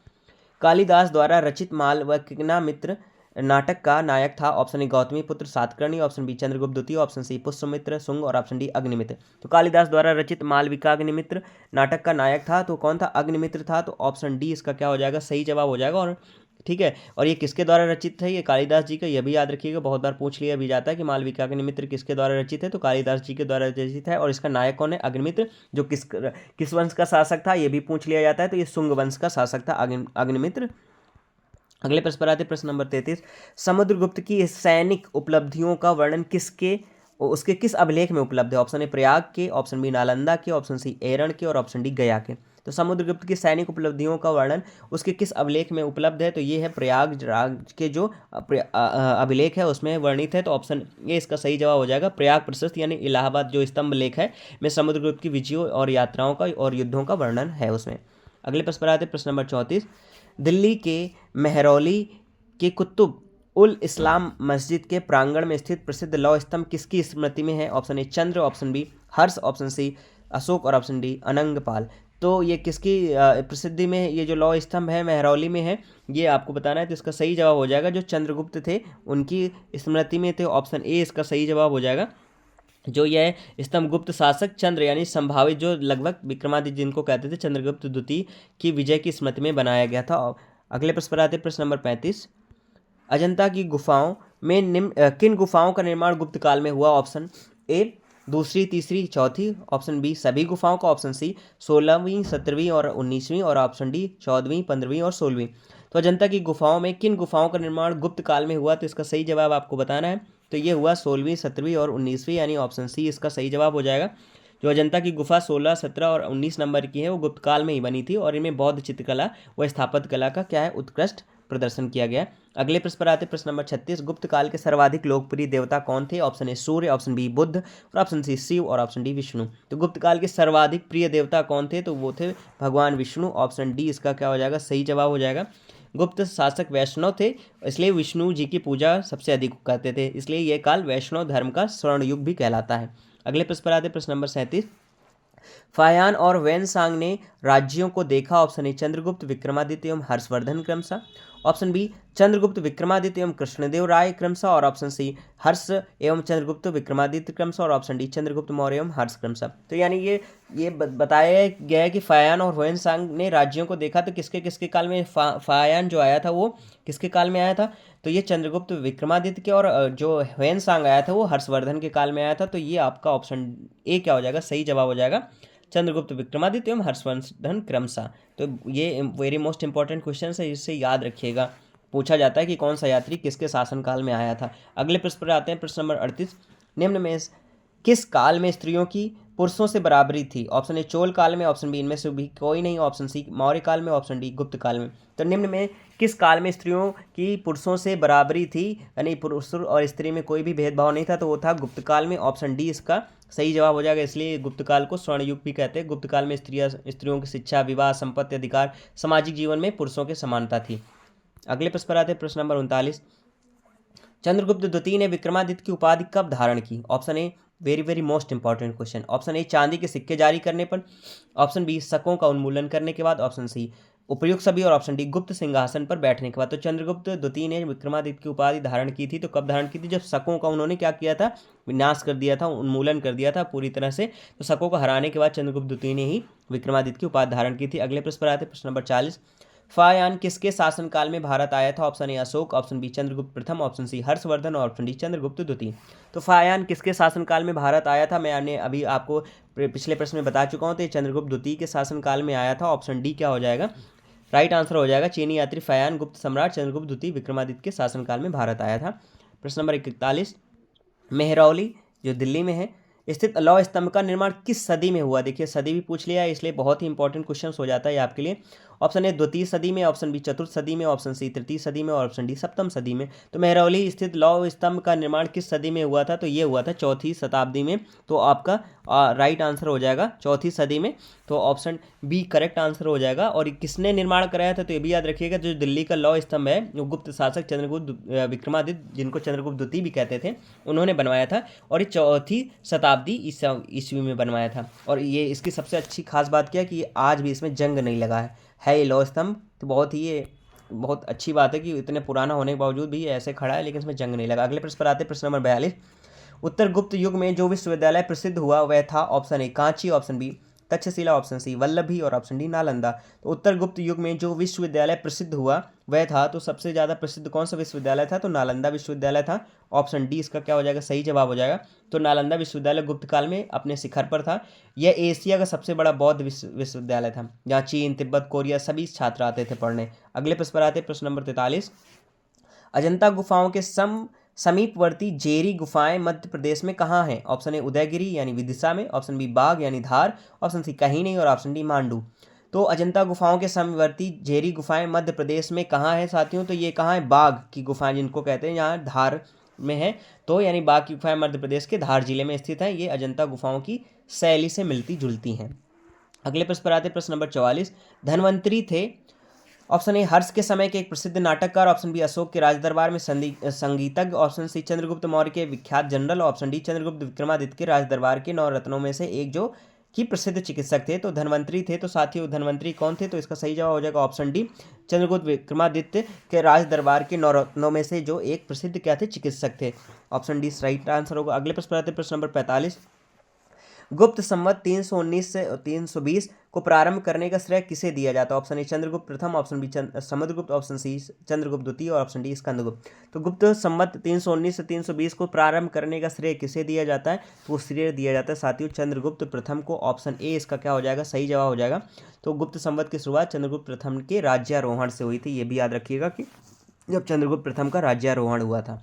कालिदास द्वारा रचित माल व किग्नामित्र नाटक का नायक था? ऑप्शन ए गौतमी पुत्र सातकर्णी, ऑप्शन बी चंद्रगुप्त द्वितीय, ऑप्शन सी पुष्यमित्र शुंग और ऑप्शन डी अग्निमित्र। तो कालिदास द्वारा रचित मालविका अग्निमित्र नाटक का नायक था, तो कौन था? अग्निमित्र था। तो ऑप्शन डी इसका क्या हो जाएगा? सही जवाब हो जाएगा। और ठीक है, और ये किसके द्वारा रचित है? ये कालिदास जी का। यह भी याद रखिएगा, बहुत बार पूछ लिया भी जाता है कि मालविका अग्निमित्र किसके द्वारा रचित है? तो कालिदास जी के द्वारा रचित है। और इसका नायक कौन है? अग्निमित्र, जो किस वंश का शासक था ये भी पूछ लिया जाता है। तो ये शुंग वंश का शासक था अग्निमित्र। अगले प्रश्न पर आते, प्रश्न नंबर 33, समुद्रगुप्त की सैनिक उपलब्धियों का वर्णन उसके किस अभिलेख में उपलब्ध है? ऑप्शन ए प्रयाग के, ऑप्शन बी नालंदा के, ऑप्शन सी एरण के और ऑप्शन डी गया के। तो समुद्रगुप्त की सैनिक उपलब्धियों का वर्णन उसके किस अभिलेख में उपलब्ध है? तो ये है प्रयागराज के जो अभिलेख है उसमें वर्णित है। तो ऑप्शन ए इसका सही जवाब हो जाएगा। प्रयाग प्रशस्त यानी इलाहाबाद जो स्तंभ लेख है में समुद्रगुप्त की विजयों और यात्राओं का और युद्धों का वर्णन है उसमें। अगले प्रश्न पर आते, प्रश्न नंबर 34, दिल्ली के मेहरौली के कुतुब उल इस्लाम मस्जिद के प्रांगण में स्थित प्रसिद्ध लौह स्तंभ किसकी स्मृति में है? Option A Chandra, option B Harsha, option C Ashoka और ऑप्शन डी अनंगपाल। तो ये किसकी प्रसिद्धि में ये जो लौह स्तंभ है मेहरौली में है, ये आपको बताना है। तो इसका सही जवाब हो जाएगा जो चंद्रगुप्त थे उनकी स्मृति में थे। ऑप्शन ए इसका सही जवाब हो जाएगा। जो यह स्तंभ गुप्त शासक चंद्र यानी संभावित जो लगभग विक्रमादित्य जिनको कहते थे चंद्रगुप्त द्वितीय की विजय की स्मृति में बनाया गया था। अगले प्रश्न पर आते, प्रश्न नंबर 35, अजंता की गुफाओं में किन गुफाओं का निर्माण गुप्त काल में हुआ? ऑप्शन ए दूसरी, तीसरी, चौथी, ऑप्शन बी सभी गुफाओं का, ऑप्शन सी 16वीं, 17वीं और 19वीं और ऑप्शन डी 14वीं, 15वीं और 16वीं। तो अजंता की गुफाओं में किन गुफाओं का निर्माण गुप्त काल में हुआ? तो इसका सही जवाब आपको बताना है। तो ये हुआ 16वीं, 17वीं और 19वीं, यानी ऑप्शन सी इसका सही जवाब हो जाएगा। जो अजंता की गुफा 16, 17 और 19 नंबर की है वो गुप्त काल में ही बनी थी, और इनमें बौद्ध चित्रकला व स्थापत्य कला का क्या है? उत्कृष्ट प्रदर्शन किया गया। अगले प्रश्न पर आते, प्रश्न नंबर 36, गुप्त काल के सर्वाधिक लोकप्रिय देवता कौन थे? Option A Surya, option B Buddha और ऑप्शन सी शिव और ऑप्शन डी विष्णु। तो गुप्त काल के सर्वाधिक प्रिय देवता कौन थे? तो वो थे भगवान विष्णु। ऑप्शन डी इसका क्या हो जाएगा? सही जवाब हो जाएगा। गुप्त शासक वैष्णव थे, इसलिए विष्णु जी की पूजा सबसे अधिक करते थे, इसलिए यह काल वैष्णव धर्म का स्वर्ण युग भी कहलाता है। अगले प्रश्न पर आते, प्रश्न नंबर 37, फायान और वेनसांग ने राज्यों को देखा? ऑप्शन ए चंद्रगुप्त, विक्रमादित्य एवं हर्षवर्धन क्रमशः, ऑप्शन बी चंद्रगुप्त, विक्रमादित्य एवं कृष्णदेव राय क्रमशः और ऑप्शन सी हर्ष एवं चंद्रगुप्त, विक्रमादित्य क्रमशः और ऑप्शन डी चंद्रगुप्त मौर्य एवं हर्ष क्रमशः। तो यानी ये बताया गया है कि फायान और वेनसांग ने राज्यों को देखा। तो किसके किसके काल में फायान जो आया था वो किसके काल में आया था? तो ये चंद्रगुप्त विक्रमादित्य के, और जो वेनसांग आया था वो हर्षवर्धन के काल में आया था। तो ये आपका ऑप्शन ए क्या हो जाएगा? सही जवाब हो जाएगा। चंद्रगुप्त विक्रमादित्य एवं हर्षवर्धन क्रमशः। तो ये वेरी मोस्ट इंपॉर्टेंट क्वेश्चन है, इससे याद रखिएगा, पूछा जाता है कि कौन सा यात्री किसके शासनकाल में आया था। अगले प्रश्न पर आते हैं, प्रश्न नंबर 38, निम्न में किस काल में स्त्रियों की पुरुषों से बराबरी थी? ऑप्शन ए चोल काल में, ऑप्शन बी इनमें से भी कोई नहीं, ऑप्शन सी मौर्य काल में, ऑप्शन डी गुप्त काल में। तो निम्न में किस काल में स्त्रियों की पुरुषों से बराबरी थी, यानी पुरुष और स्त्री में कोई भी भेदभाव नहीं था, तो वो था गुप्त काल में। ऑप्शन डी इसका सही जवाब हो जाएगा, इसलिए गुप्त काल को स्वर्ण युग भी कहते हैं। गुप्त काल में स्त्रियों की शिक्षा, विवाह, संपत्ति, अधिकार, सामाजिक जीवन में पुरुषों की समानता थी। अगले प्रश्न पर आते हैं, प्रश्न नंबर 39, चंद्रगुप्त द्वितीय ने विक्रमादित्य की उपाधि कब धारण की? Option a very very most important question, option A चांदी के सिक्के जारी करने पर, ऑप्शन बी शकों का उन्मूलन करने के बाद, ऑप्शन सी उपयुक्त सभी, और ऑप्शन डी गुप्त सिंहासन पर बैठने के बाद। तो चंद्रगुप्त द्वितीय ने विक्रमादित्य की उपाधि धारण की थी, तो कब धारण की थी? जब शकों का उन्होंने क्या किया था, विनाश कर दिया था, उन्मूलन कर दिया था पूरी तरह से। तो शकों को हराने के बाद चंद्रगुप्त द्वितीय ने ही विक्रमादित्य की उपाधि धारण की थी। अगले प्रश्न पर आते हैं, प्रश्न नंबर 40, फायान किसके शासनकाल में भारत आया था? Option A Ashoka, option B Chandragupta प्रथम, ऑप्शन सी हर्षवर्धन, और ऑप्शन डी चंद्रगुप्त द्वितीय। तो फायान किसके शासनकाल में भारत आया था? मैंने अभी आपको पिछले प्रश्न में बता चुका हूँ, तो ये चंद्रगुप्त द्वितीय के शासनकाल में आया था। ऑप्शन डी क्या हो जाएगा, राइट आंसर हो जाएगा। चीनी यात्री फायान गुप्त सम्राट चंद्रगुप्त द्वितीय विक्रमादित्य के शासनकाल में भारत आया था। प्रश्न नंबर 41, मेहरौली जो दिल्ली में है स्थित लौह स्तंभ का निर्माण किस सदी में हुआ? देखिए सदी भी पूछ लिया है, इसलिए बहुत ही इंपॉर्टेंट क्वेश्चन हो जाता है आपके लिए। ऑप्शन ए द्वितीय सदी में, ऑप्शन बी चतुर्थ सदी में, ऑप्शन सी तृतीय सदी में, और ऑप्शन डी सप्तम सदी में। तो मेहरौली स्थित लौह स्तंभ का निर्माण किस सदी में हुआ था? तो ये हुआ था चौथी शताब्दी में। तो आपका राइट आंसर हो जाएगा चौथी सदी में। तो ऑप्शन बी करेक्ट आंसर हो जाएगा। और किसने निर्माण कराया था? तो ये भी याद रखिएगा, जो दिल्ली का लौह स्तंभ है जो गुप्त शासक चंद्रगुप्त विक्रमादित्य, जिनको चंद्रगुप्त द्वितीय भी कहते थे, उन्होंने बनवाया था, और ये चौथी शताब्दी ईस्वी में बनवाया था। और ये इसकी सबसे अच्छी खास बात क्या है कि आज भी इसमें जंग नहीं लगा है ये लौह स्तंभ। तो बहुत अच्छी बात है कि इतने पुराना होने के बावजूद भी ये ऐसे खड़ा है, लेकिन इसमें जंग नहीं लगा। अगले प्रश्न पर आते हैं, प्रश्न नंबर 42, उत्तर गुप्त युग में जो विश्वविद्यालय प्रसिद्ध हुआ वह था? Option A Kanchi, option B Taxila, option C Vallabhi, और ऑप्शन डी नालंदा। तो उत्तर गुप्त युग में जो विश्वविद्यालय प्रसिद्ध हुआ वह था, तो सबसे ज़्यादा प्रसिद्ध कौन सा विश्वविद्यालय था? तो नालंदा विश्वविद्यालय था। ऑप्शन डी इसका क्या हो जाएगा, सही जवाब हो जाएगा। तो नालंदा विश्वविद्यालय गुप्त काल में अपने शिखर पर था। यह एशिया का सबसे बड़ा बौद्ध विश्वविद्यालय था, जहाँ चीन, तिब्बत, कोरिया सभी छात्र आते थे पढ़ने। अगले प्रश्न पर आते हैं, प्रश्न नंबर 43, अजंता गुफाओं के समीपवर्ती जेरी गुफाएं मध्य प्रदेश में कहाँ हैं? ऑप्शन ए उदयगिरी यानी विदिशा में, ऑप्शन बी बाग यानी धार, ऑप्शन सी कहीं नहीं, और ऑप्शन डी मांडू। तो अजंता गुफाओं के समीपवर्ती जेरी गुफाएं मध्य प्रदेश में कहाँ है साथियों? तो ये कहाँ है? बाग की गुफाएं जिनको कहते हैं, यहाँ धार में है। तो यानी बाग की गुफाएं मध्य प्रदेश के धार जिले में स्थित है। ये अजंता गुफाओं की शैली से मिलती जुलती हैं। अगले प्रश्न पर आते हैं, प्रश्न नंबर 44, धन्वंतरी थे ऑप्शन ए हर्ष के समय के एक प्रसिद्ध नाटककार, ऑप्शन बी अशोक के राजदरबार में संगीतज्ञ, ऑप्शन सी चंद्रगुप्त मौर्य के विख्यात general, option D Chandragupta Vikramaditya के राजदरबार के 9 रत्नों में से एक जो कि प्रसिद्ध चिकित्सक थे। तो धन्वंतरी थे। तो साथियों धन्वंतरी कौन थे? तो इसका सही जवाब हो जाएगा ऑप्शन डी चंद्रगुप्त विक्रमादित्य के राजदरबार के 9 रत्नों में से जो एक प्रसिद्ध क्या थे? चिकित्सक थे। ऑप्शन डी राइट आंसर होगा। अगले प्रश्न पर आते हैं, प्रश्न नंबर 45, गुप्त संवत 319 से 320 को प्रारंभ करने का श्रेय किसे दिया जाता है? ऑप्शन ए चंद्रगुप्त प्रथम, option B Samudragupta, option C Chandragupta द्वितीय, और ऑप्शन डी स्कंदगुप्त। तो गुप्त संवत 319 से 320 को प्रारंभ करने का श्रेय किसे दिया जाता है? तो वो श्रेय दिया जाता है साथियों चंद्रगुप्त प्रथम को। ऑप्शन ए इसका क्या हो जाएगा, सही जवाब हो जाएगा। तो गुप्त संवत की शुरुआत चंद्रगुप्त प्रथम के राज्यारोहण से हुई थी। ये भी याद रखिएगा कि जब चंद्रगुप्त प्रथम का राज्यारोहण हुआ था।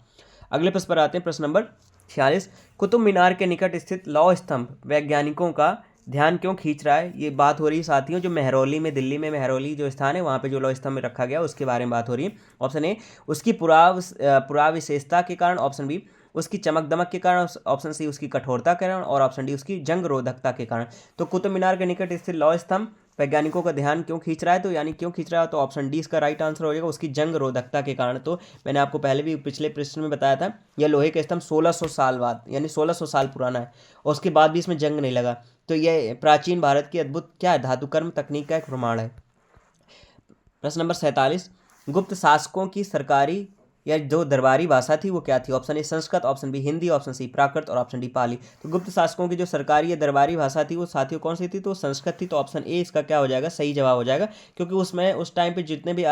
अगले प्रश्न पर आते हैं, प्रश्न नंबर 46, कुतुब मीनार के निकट स्थित लौह स्तंभ वैज्ञानिकों का ध्यान क्यों खींच रहा है? ये बात हो रही है साथियों जो मेहरौली में, दिल्ली में मेहरौली जो स्थान है वहाँ पे जो लौह स्तंभ रखा गया उसके बारे में बात हो रही है। ऑप्शन ए उसकी पुराविशेषता के कारण, ऑप्शन बी उसकी चमक दमक के कारण, ऑप्शन सी उसकी कठोरता के कारण, और ऑप्शन डी उसकी जंग रोधकता के कारण। तो कुतुब मीनार के निकट स्थित लौह स्तंभ वैज्ञानिकों का ध्यान क्यों खींच रहा है? तो यानी क्यों खींच रहा है, तो ऑप्शन डी इसका राइट आंसर हो जाएगा, उसकी जंग रोधकता के कारण। तो मैंने आपको पहले भी पिछले प्रश्न में बताया था, यह लोहे का स्तंभ 1600 साल बाद यानी 1600 साल पुराना है, और उसके बाद भी इसमें जंग नहीं लगा। तो यह प्राचीन भारत की अद्भुत क्या है, धातुकर्म तकनीक का एक प्रमाण है। प्रश्न नंबर 47, गुप्त शासकों की सरकारी या जो दरबारी भाषा थी वो क्या थी? Option A Sanskrit, option B Hindi, option C Prakrit, और ऑप्शन डी पाली। तो गुप्त शासकों की जो सरकारी या दरबारी भाषा थी वो साथियों कौन सी थी? तो संस्कृत थी। तो ऑप्शन ए इसका क्या हो जाएगा, सही जवाब हो जाएगा, क्योंकि उसमें उस टाइम पे जितने भी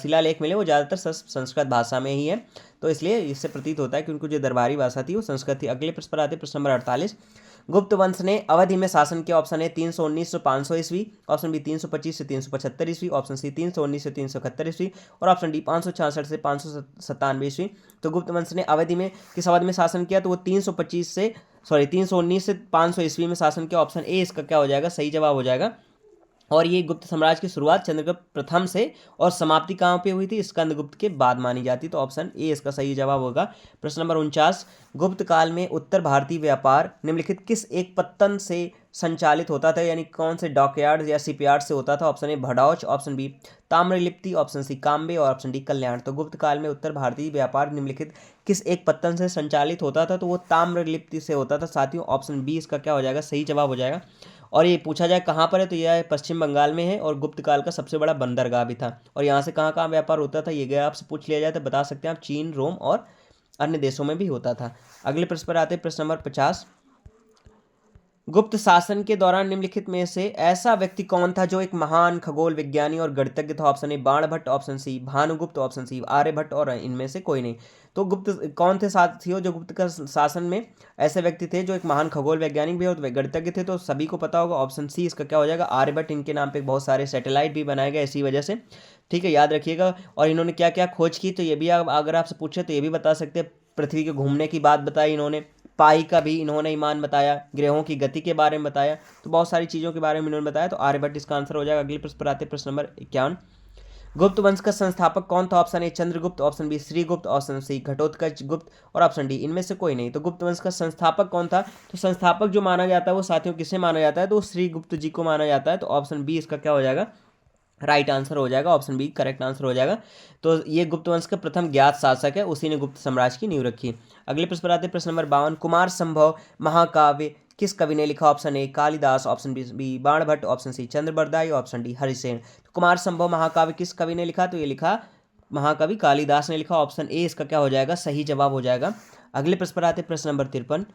शिलालेख मिले वो ज़्यादातर संस्कृत भाषा में ही है। तो इसलिए इससे प्रतीत होता है कि उनको जो दरबारी भाषा थी वो संस्कृत थी। अगले प्रश्न पर आते हैं, प्रश्न नंबर 48, गुप्त वंश ने अवधि में शासन किया, ऑप्शन ए 319 से 500 ईस्वी, ऑप्शन बी 325 से 375 ईस्वी, ऑप्शन सी 319 से 371 ईस्वी और ऑप्शन डी 566 से 597 ईस्वी। तो गुप्त वंश ने अवधि में किस अवधि में शासन किया, तो वो 319 से 500 ईस्वी में शासन किया। ऑप्शन ए इसका क्या हो जाएगा, सही जवाब हो जाएगा। और ये गुप्त साम्राज्य की शुरुआत चंद्रगुप्त प्रथम से और समाप्ति कहाँ पे हुई थी, स्कंदगुप्त के बाद मानी जाती। तो ऑप्शन ए इसका सही जवाब होगा। प्रश्न नंबर 49, गुप्त काल में उत्तर भारतीय व्यापार निम्नलिखित किस एक पत्तन से संचालित होता था, यानी कौन से डॉकयार्ड या शिपयार्ड से होता था। Option A Bharuch, option B Tamralipti, option C Cambay और ऑप्शन डी कल्याण। तो गुप्त काल में उत्तर भारतीय व्यापार निम्नलिखित किस एक पत्तन से संचालित होता था, तो वो ताम्रलिप्ति से होता था साथियों। ऑप्शन बी इसका क्या हो जाएगा, सही जवाब हो जाएगा। और ये पूछा जाए कहाँ पर है, तो यह पश्चिम बंगाल में है और गुप्त काल का सबसे बड़ा बंदरगाह भी था। और यहाँ से कहाँ कहाँ व्यापार होता था, ये गया आपसे पूछ लिया जाए तो बता सकते हैं आप, चीन, रोम और अन्य देशों में भी होता था। अगले प्रश्न पर आते हैं, प्रश्न नंबर 50, गुप्त शासन के दौरान निम्नलिखित में से ऐसा व्यक्ति कौन था जो एक महान खगोल विज्ञानी और गणितज्ञ था। Option A Banabhatta, option C Bhanugupta, option C Aryabhata और इनमें से कोई नहीं। तो गुप्त कौन थे साथियों जो गुप्त का शासन में ऐसे व्यक्ति थे जो एक महान खगोल वैज्ञानिक भी और गणितज्ञ थे, तो सभी को पता होगा। ऑप्शन सी इसका क्या हो जाएगा, आर्यभट्ट। इनके नाम पे बहुत सारे सैटेलाइट भी बनाए गए इसी वजह से, ठीक है, याद रखिएगा। और इन्होंने क्या क्या खोज की, तो ये भी अगर आपसे पूछे तो ये भी बता सकते हैं। पृथ्वी के घूमने की बात बताई इन्होंने, पाई का भी इन्होंने ईमान बताया, ग्रहों की गति के बारे में बताया, तो बहुत सारी चीज़ों के बारे में इन्होंने बताया। तो आर्यभट्ट इसका आंसर हो जाएगा। अगले प्रश्न पर आते हैं, प्रश्न नंबर 51, गुप्त वंश का संस्थापक कौन था। Option A Chandragupta, option B Shrigupta, option C Ghatotkacha Gupta और ऑप्शन डी इनमें से कोई नहीं। तो गुप्त वंश का संस्थापक कौन था, तो संस्थापक जो माना जाता है वो साथियों किसे माना जाता है, तो श्रीगुप्त जी को माना जाता है। तो ऑप्शन बी इसका क्या हो जाएगा, राइट आंसर हो जाएगा। ऑप्शन बी करेक्ट आंसर हो जाएगा। तो ये गुप्त वंश का प्रथम ज्ञात शासक है, उसी ने गुप्त साम्राज्य की नींव रखी। अगले प्रश्न पर आते हैं, प्रश्न नंबर 52, कुमार संभव महाकाव्य किस कवि ने लिखा। Option A Kalidasa, option B Banabhatta, option C Chandbardai, option D Harisena. तो कुमार संभव महाकाव्य किस कवि ने लिखा, तो ये लिखा महाकवि कालिदास ने लिखा। ऑप्शन ए इसका क्या हो जाएगा, सही जवाब हो जाएगा। अगले प्रश्न पर आते हैं, प्रश्न नंबर 53,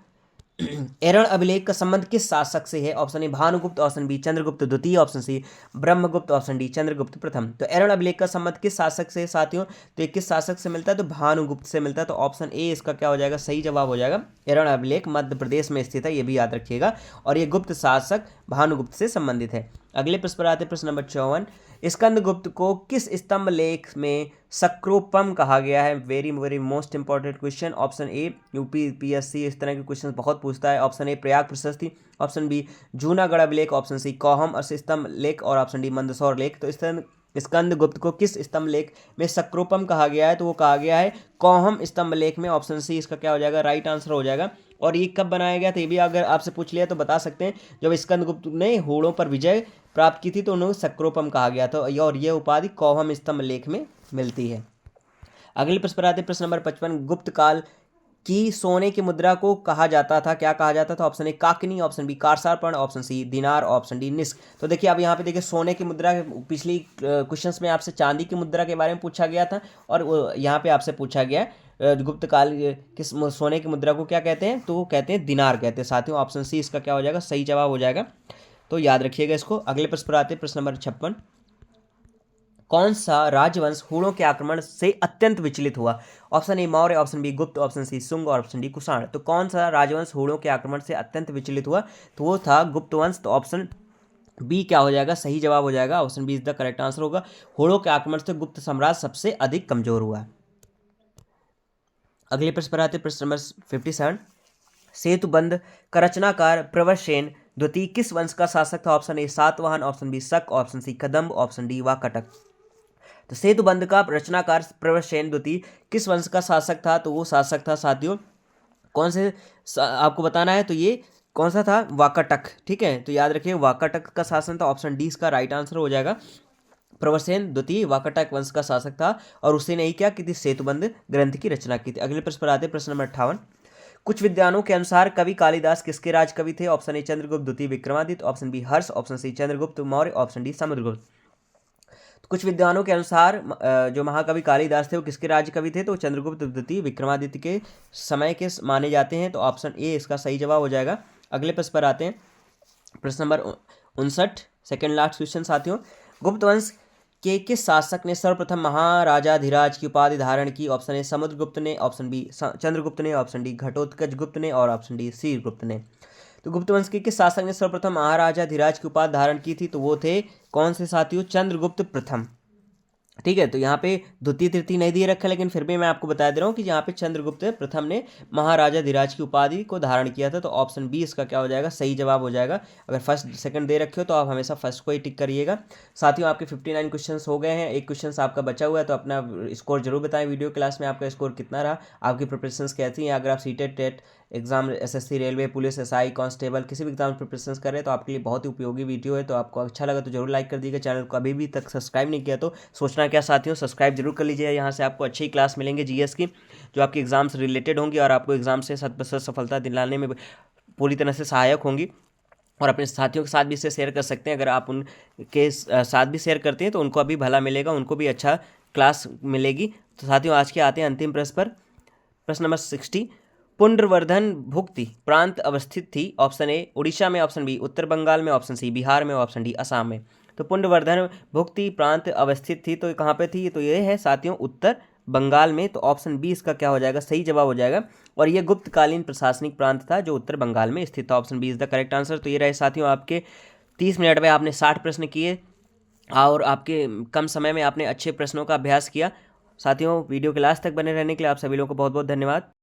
एरण अभिलेख का संबंध किस शासक से है। Option A Bhanugupta, option B Chandragupta द्वितीय, option C Brahmagupta, option D Chandragupta प्रथम। तो एरण अभिलेख का संबंध किस शासक से है साथियों, तो ये किस शासक से मिलता है, तो भानुगुप्त से मिलता है। तो ऑप्शन ए इसका क्या हो जाएगा, सही जवाब हो जाएगा। एरण अभिलेख मध्य प्रदेश में स्थित है, ये भी याद रखिएगा, और ये गुप्त शासक भानुगुप्त से संबंधित है। अगले प्रश्न पर आते हैं, प्रश्न नंबर 54, स्कंदगुप्त को किस स्तंभ लेख में सक्रोपम कहा गया है। Very very most important question. Option A UPPSC इस तरह के क्वेश्चन बहुत पूछता है। ऑप्शन ए प्रयाग प्रशस्ति, ऑप्शन बी जूनागढ़ अभिलेख, ऑप्शन सी कौहम स्तंभ लेख और ऑप्शन डी मंदसौर लेख। तो स्कंदगुप्त को किस स्तंभ लेख में सक्रोपम कहा गया है, तो वो कहा गया है कौहम स्तंभ लेख में। ऑप्शन सी इसका क्या हो जाएगा, राइट आंसर हो जाएगा। और ये कब बनाया गया था, ये भी अगर आपसे पूछ लिया तो बता सकते हैं। जब स्कंदगुप्त ने होड़ों पर विजय प्राप्त की थी तो उन्हें सक्रोपम कहा गया था, और यह उपाधि कौहम स्तंभ लेख में मिलती है। अगले प्रश्न पर आते हैं, प्रश्न नंबर 55, गुप्त काल की सोने की मुद्रा को कहा जाता था, क्या कहा जाता था। Option A kakini, option B karshapana, option C dinar, option D निस्क। तो देखिए अब यहाँ पे देखिए सोने की मुद्रा, पिछली क्वेश्चंस में आपसे चांदी की मुद्रा के बारे में पूछा गया था और यहाँ पे आपसे पूछा गया गुप्त काल किस सोने की मुद्रा को क्या कहते हैं, तो वो कहते हैं दिनार कहते हैं साथियों। ऑप्शन सी इसका क्या हो जाएगा, सही जवाब हो जाएगा, तो याद रखिएगा इसको। अगले प्रश्न पर आते हैं, प्रश्न नंबर 56, कौन सा राजवंश हूणों के आक्रमण से अत्यंत विचलित हुआ। Option A Maurya, option B Gupta, option C Shunga और ऑप्शन डी कुषाण। तो कौन सा राजवंश हूणों के आक्रमण से अत्यंत विचलित हुआ, तो वो था गुप्त वंश। तो ऑप्शन बी क्या हो जाएगा, सही जवाब हो जाएगा। Option B is the correct answer होगा। हूणों के आक्रमण से गुप्त साम्राज्य सबसे अधिक कमजोर हुआ। अगले प्रश्न पर आते हैं, प्रश्न नंबर 57, सेतुबंध का रचनाकार प्रवरसेन द्वितीय किस वंश का शासक था। Option A Satavahana, option B Shaka, option C Kadamba, option D वाकटक। तो सेतुबंध का रचनाकार प्रवरसेन द्वितीय किस वंश का शासक था, तो वो शासक था साथियों कौन से, आपको बताना है, तो ये कौन सा था, वाकटक। ठीक है, तो याद रखिए वाकटक का शासन था। ऑप्शन डी इसका राइट आंसर हो जाएगा। प्रवरसेन द्वितीय वाकटक वंश का शासक था और उसने नहीं क्या की थी, सेतुबंध ग्रंथ की रचना की थी। अगले प्रश्न पर आते हैं, प्रश्न नंबर 58, कुछ विद्वानों के अनुसार कवि कालिदास किसके राज कवि थे। ऑप्शन ए चंद्रगुप्त द्वितीय Vikramaditya, option B Harsha, option C Chandragupta Maurya, option D Samudragupta. तो कुछ विद्वानों के अनुसार जो महाकवि कालिदास थे वो किसके राज कवि थे, तो चंद्रगुप्त द्वितीय विक्रमादित्य के समय के माने जाते हैं। तो ऑप्शन ए इसका सही जवाब हो जाएगा। अगले प्रश्न पर आते हैं, प्रश्न नंबर 59, सेकेंड लास्ट क्वेश्चन साथियों, गुप्त वंश के किस शासक ने सर्वप्रथम महाराजाधिराज की उपाधि धारण की। ऑप्शन ए समुद्रगुप्त ने, ऑप्शन बी चंद्रगुप्त ने, ऑप्शन डी घटोत्कच गुप्त ने और ऑप्शन डी श्रीगुप्त ने। तो गुप्त वंश के किस शासक ने सर्वप्रथम महाराजाधिराज की उपाधि धारण की थी? तो वो थे कौन से साथियों? चंद्रगुप्त प्रथम। ठीक है, तो यहाँ पे द्वितीय तृतीय नहीं दिए रखा, लेकिन फिर भी मैं आपको बता दे रहा हूँ कि यहाँ पे चंद्रगुप्त प्रथम ने महाराजाधिराज की उपाधि को धारण किया था। तो ऑप्शन बी इसका क्या हो जाएगा? सही जवाब हो जाएगा। अगर फर्स्ट सेकंड दे रखे हो तो आप हमेशा फर्स्ट को ही टिक करिएगा। साथियों, आपके 59 क्वेश्चन हो गए हैं, एक क्वेश्चन आपका बचा हुआ है, तो अपना स्कोर जरूर बताएं वीडियो क्लास में आपका स्कोर कितना रहा, आपकी प्रिपरेशन कैसी हैं। अगर आप CTET TET exam, SSC, railway, police, SI, constable किसी भी एग्जाम प्रिपरेशन कर रहे हैं तो आपके लिए बहुत ही उपयोगी वीडियो है। तो आपको अच्छा लगा तो जरूर लाइक कर दीजिएगा। चैनल को अभी भी तक सब्सक्राइब नहीं किया तो सोचना क्या साथियों, सब्सक्राइब जरूर कर लीजिए। यहाँ से आपको अच्छी क्लास मिलेंगे जीएस की, जो आपकी एग्जाम से रिलेटेड होंगी और आपको एग्जाम से 100% सफलता दिलाने में पूरी तरह से सहायक होंगी। और अपने साथियों के साथ भी इसे शेयर कर सकते हैं। अगर आप उनके साथ भी शेयर करते हैं तो उनको भी भला मिलेगा, उनको भी अच्छा क्लास मिलेगी। तो साथियों, आज के आते हैं अंतिम प्रश्न पर। प्रश्न नंबर 60, पुंड्रवर्धन भुक्ति प्रांत अवस्थित थी? ऑप्शन ए उड़ीसा में, ऑप्शन बी उत्तर बंगाल में, ऑप्शन सी बिहार में, ऑप्शन डी असम में। तो पुंड्रवर्धन भुक्ति प्रांत अवस्थित थी, तो ये कहाँ पे थी? तो ये है साथियों उत्तर बंगाल में। तो ऑप्शन बी इसका क्या हो जाएगा? सही जवाब हो जाएगा। और ये गुप्तकालीन प्रशासनिक प्रांत था जो उत्तर बंगाल में स्थित था। Option B is the correct answer. तो ये रहे साथियों आपके 30 मिनट में आपने 60 प्रश्न किए और आपके कम समय में आपने अच्छे प्रश्नों का अभ्यास किया। साथियों, वीडियो के लास्ट तक बने रहने के लिए आप सभी लोगों को बहुत बहुत धन्यवाद।